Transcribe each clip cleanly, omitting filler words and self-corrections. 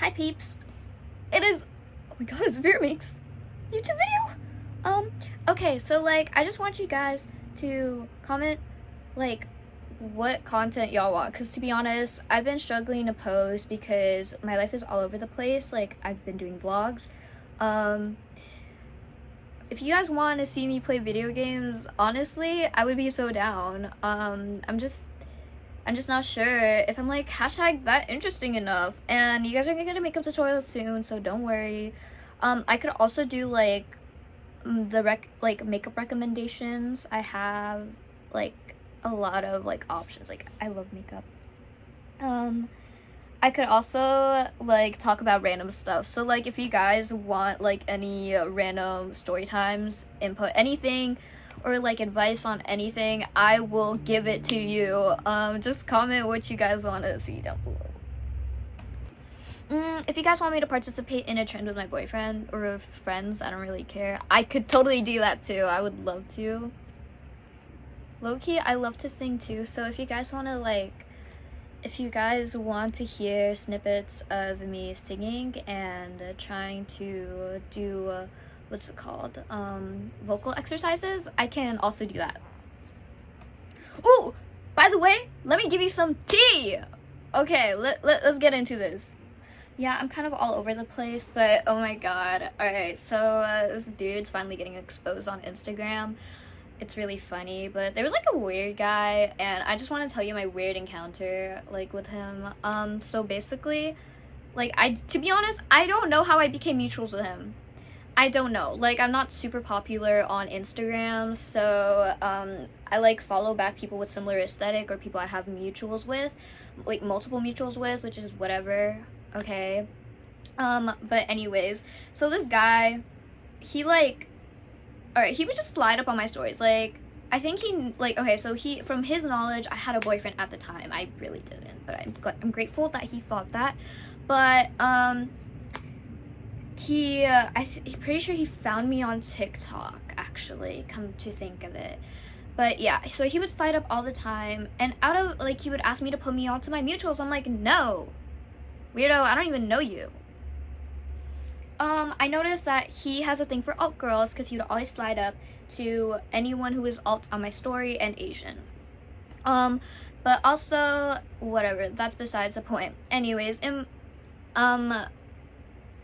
Hi peeps. It is, oh my god, it's Vera Makes YouTube video. Okay, so like I just want you guys to comment like what content y'all want, because to be honest, I've been struggling to post because my life is all over the place. Like I've been doing vlogs. If you guys want to see me play video games, honestly, I would be so down. I'm just not sure if I'm like hashtag that interesting enough, and you guys are gonna get a makeup tutorial soon, so don't worry. I could also do like makeup recommendations. I have like a lot of like options. Like I love makeup. I could also like talk about random stuff. So like if you guys want like any random story times, input, anything, or like advice on anything, I will give it to you. Just comment what you guys want to see down below. If you guys want me to participate in a trend with my boyfriend or with friends, I don't really care. I could totally do that too. I would love to. Low-key, I love to sing too, so if you guys want to hear snippets of me singing and trying to do what's it called, vocal exercises, I can also do that. Oh, by the way, let me give you some tea. Okay, let's get into this. Yeah, I'm kind of all over the place, but oh my god. Alright, so this dude's finally getting exposed on Instagram. It's really funny, but there was like a weird guy, and I just want to tell you my weird encounter like with him. So basically, like to be honest, I don't know how I became mutuals with him. I don't know. Like I'm not super popular on Instagram, so I like follow back people with similar aesthetic or people I have mutuals with, like multiple mutuals with, which is whatever. Okay. But anyways, so this guy, he like, alright, he would just slide up on my stories. Like, I think he, like, okay, so he, from his knowledge, I had a boyfriend at the time. I really didn't, but I'm grateful that he thought that. But, I'm pretty sure he found me on TikTok, actually, come to think of it. But yeah, so he would slide up all the time, and out of, like, he would ask me to put me onto my mutuals. I'm like, no. Weirdo, I don't even know you. I noticed that he has a thing for alt girls because he would always slide up to anyone who is alt on my story and Asian. But also, whatever, that's besides the point. Anyways, okay,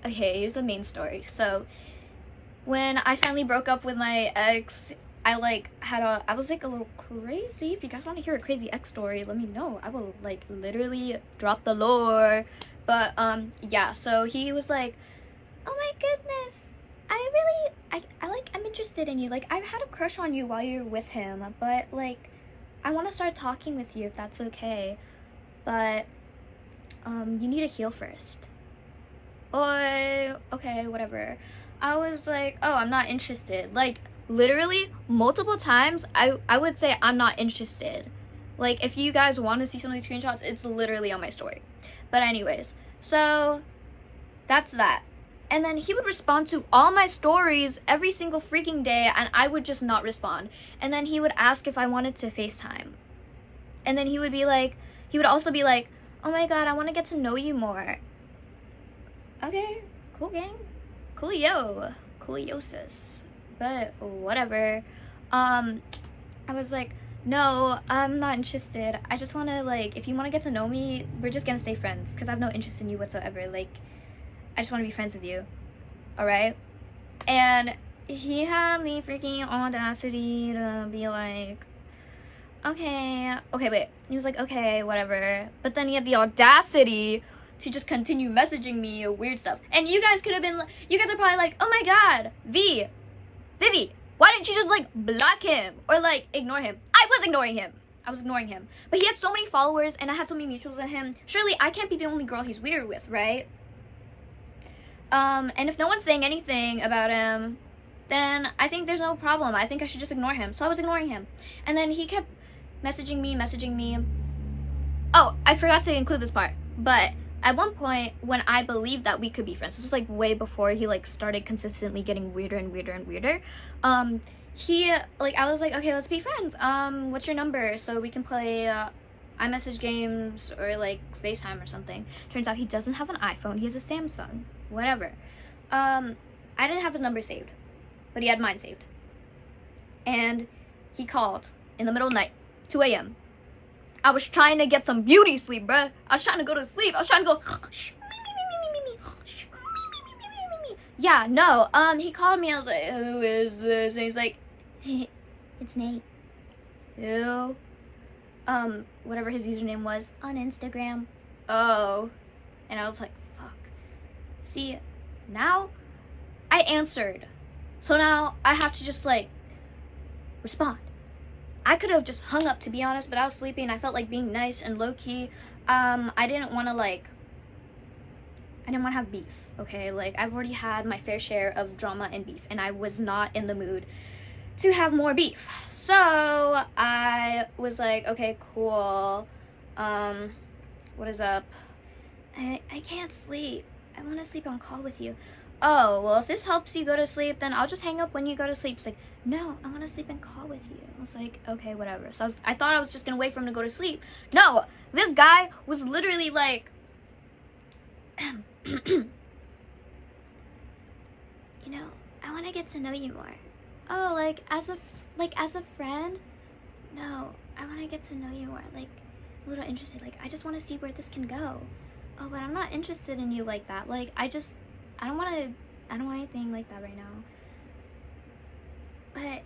here's the main story. So, when I finally broke up with my ex, I was like a little crazy. If you guys want to hear a crazy ex story, let me know. I will like literally drop the lore. But yeah, so he was like, oh my goodness, I'm interested in you. Like I've had a crush on you while you're with him, but like I want to start talking with you if that's okay. But you need to heal first. Oh, okay, whatever. I was like, oh, I'm not interested. Like literally multiple times I would say I'm not interested. Like if you guys want to see some of these screenshots, it's literally on my story. But anyways, so that's that. And then he would respond to all my stories every single freaking day, and I would just not respond. And then he would ask if I wanted to FaceTime. And then he would also be like, oh my god, I want to get to know you more. Okay, cool gang. Coolio. Cooliosis. But whatever. I was like, no, I'm not interested. I just want to, like, if you want to get to know me, we're just gonna stay friends, because I have no interest in you whatsoever. Like, I just want to be friends with you. Alright? And he had the freaking audacity to be like, okay, wait. He was like, okay, whatever. But then he had the audacity to just continue messaging me weird stuff. And you guys are probably like, oh my god, Vivi, why didn't you just like block him or like ignore him? I was ignoring him. But he had so many followers and I had so many mutuals with him. Surely I can't be the only girl he's weird with, right? And if no one's saying anything about him, then I think there's no problem. I think I should just ignore him. So I was ignoring him. And then he kept messaging me. Oh, I forgot to include this part. But at one point, when I believed that we could be friends, this was like way before he like started consistently getting weirder and weirder and weirder. I was like, okay, let's be friends. What's your number so we can play iMessage games or like FaceTime or something. Turns out he doesn't have an iPhone. He has a Samsung. Whatever. I didn't have his number saved, but he had mine saved. And he called in the middle of the night, 2 a.m. I was trying to get some beauty sleep, bruh. I was trying to go to sleep. I was trying to go. Yeah, no. He called me. I was like, who is this? And he's like, it's Nate. Who? Whatever his username was on Instagram. Oh. And I was like, fuck. See, now I answered. So now I have to just like respond. I could have just hung up, to be honest, but I was sleepy and I felt like being nice and low-key. I didn't want to have beef, okay? Like, I've already had my fair share of drama and beef, and I was not in the mood to have more beef. So I was like, okay, cool. What is up? I can't sleep. I want to sleep on call with you. Oh, well, if this helps you go to sleep, then I'll just hang up when you go to sleep. It's like, no, I want to sleep and call with you. I was like, okay, whatever. So I thought I was just going to wait for him to go to sleep. No, this guy was literally like, you know, I want to get to know you more. Oh, like as a friend? No, I want to get to know you more. Like, a little interested. Like, I just want to see where this can go. Oh, but I'm not interested in you like that. Like, I don't want anything like that right now. But,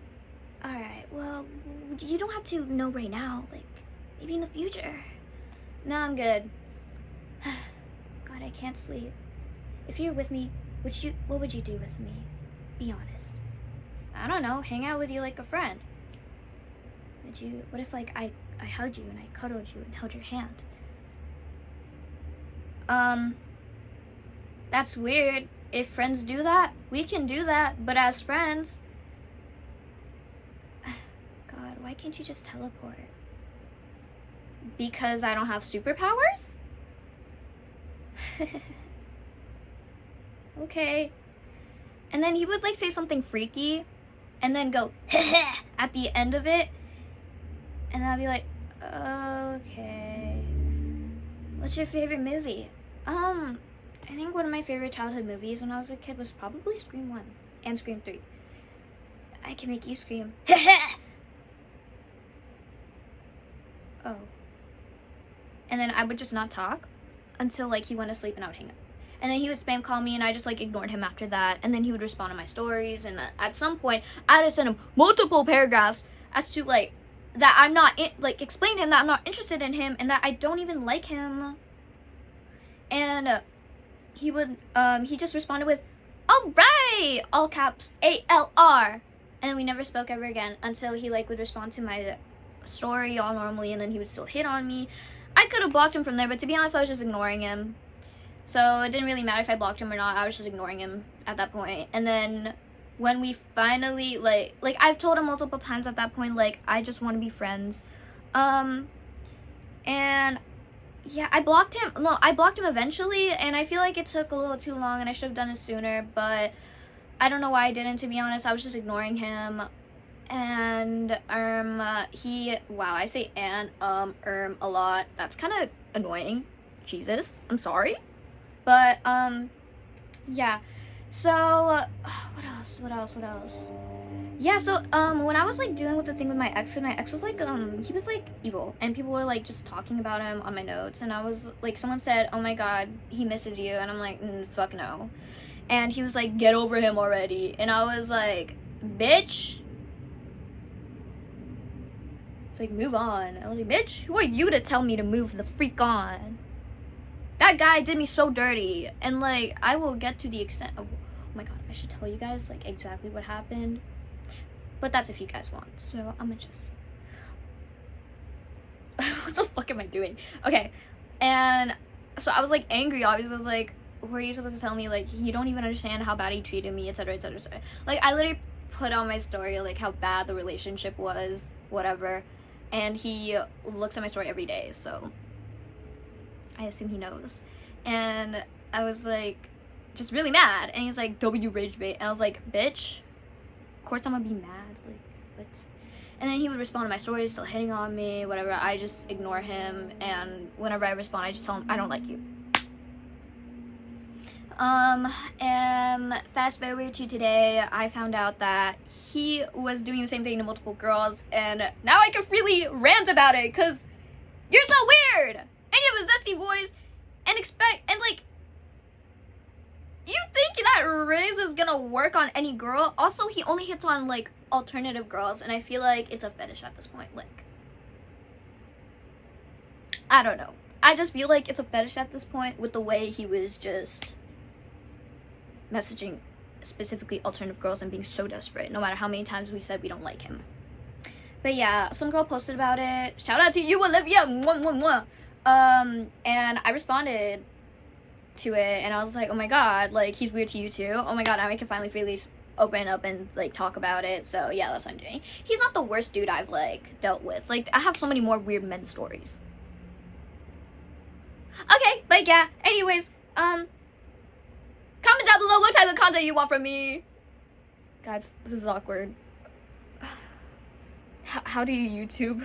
alright, well, you don't have to know right now. Like, maybe in the future. No, I'm good. God, I can't sleep. If you're with me, what would you do with me? Be honest. I don't know, hang out with you like a friend. What if, like, I hugged you and I cuddled you and held your hand? That's weird. If friends do that, we can do that, but as friends... God, why can't you just teleport? Because I don't have superpowers? Okay. And then he would, like, say something freaky, and then go, at the end of it, and I'd be like, okay. What's your favorite movie? I think one of my favorite childhood movies when I was a kid was probably Scream 1 and Scream 3. I can make you scream. Oh. And then I would just not talk until, like, he went to sleep and I would hang up. And then he would spam call me and I just, like, ignored him after that. And then he would respond to my stories. And at some point, I had to send him multiple paragraphs as to, like, that I'm not, explain to him that I'm not interested in him and that I don't even like him. And he just responded with, all right, all caps, ALR. And then we never spoke ever again until he, like, would respond to my story all normally, and then he would still hit on me. I could have blocked him from there, but to be honest, I was just ignoring him. So it didn't really matter if I blocked him or not. I was just ignoring him at that point. And then when we finally, like I've told him multiple times at that point, like, I just want to be friends. And yeah, I blocked him. No, I blocked him eventually, and I feel like it took a little too long, and I should have done it sooner, but I don't know why I didn't, to be honest. I was just ignoring him. And, wow, I say a lot. That's kind of annoying. Jesus, I'm sorry. But, yeah. So, what else? Yeah, so, when I was, like, dealing with the thing with my ex, and my ex was, like, he was, like, evil. And people were, like, just talking about him on my notes. And I was, like, someone said, oh my god, he misses you. And I'm like, fuck no. And he was like, get over him already. And I was like, bitch. It's like, move on. I was like, bitch, who are you to tell me to move the freak on? That guy did me so dirty. And, like, I will get to the extent of, oh my god, I should tell you guys, like, exactly what happened. But that's if you guys want. So I'm gonna just... what the fuck am I doing? Okay. And so I was, like, angry, obviously. I was like, were you supposed to tell me, like, you don't even understand how bad he treated me, etc, etc, etc. Like, I literally put on my story, like, how bad the relationship was, whatever. And he looks at my story every day, so I assume he knows. And I was, like, just really mad. And he's like, W rage bait. And I was like, bitch, of course I'm gonna be mad. Like, what? And then he would respond to my stories, still hitting on me, whatever. I just ignore him, and whenever I respond, I just tell him, I don't like you. And fast forward to today, I found out that he was doing the same thing to multiple girls, and now I can freely rant about it, because you're so weird! And you have a zesty voice, and like, you think that raise is gonna work on any girl? Also, he only hits on, like, alternative girls, and I feel like it's a fetish at this point. Like, I don't know. I just feel like it's a fetish at this point with the way he was just messaging specifically alternative girls and being so desperate, no matter how many times we said we don't like him. But yeah, some girl posted about it. Shout out to you, Olivia! Mwah, mwah, mwah. And I responded to it, and I was like, oh my god, like, he's weird to you too? Oh my god, now we can finally freely open up and, like, talk about it. So yeah, that's what I'm doing. He's not the worst dude I've, like, dealt with. Like, I have so many more weird men stories. Okay, like, yeah, anyways, comment down below what type of content you want from me. Guys, this is awkward. How do you YouTube?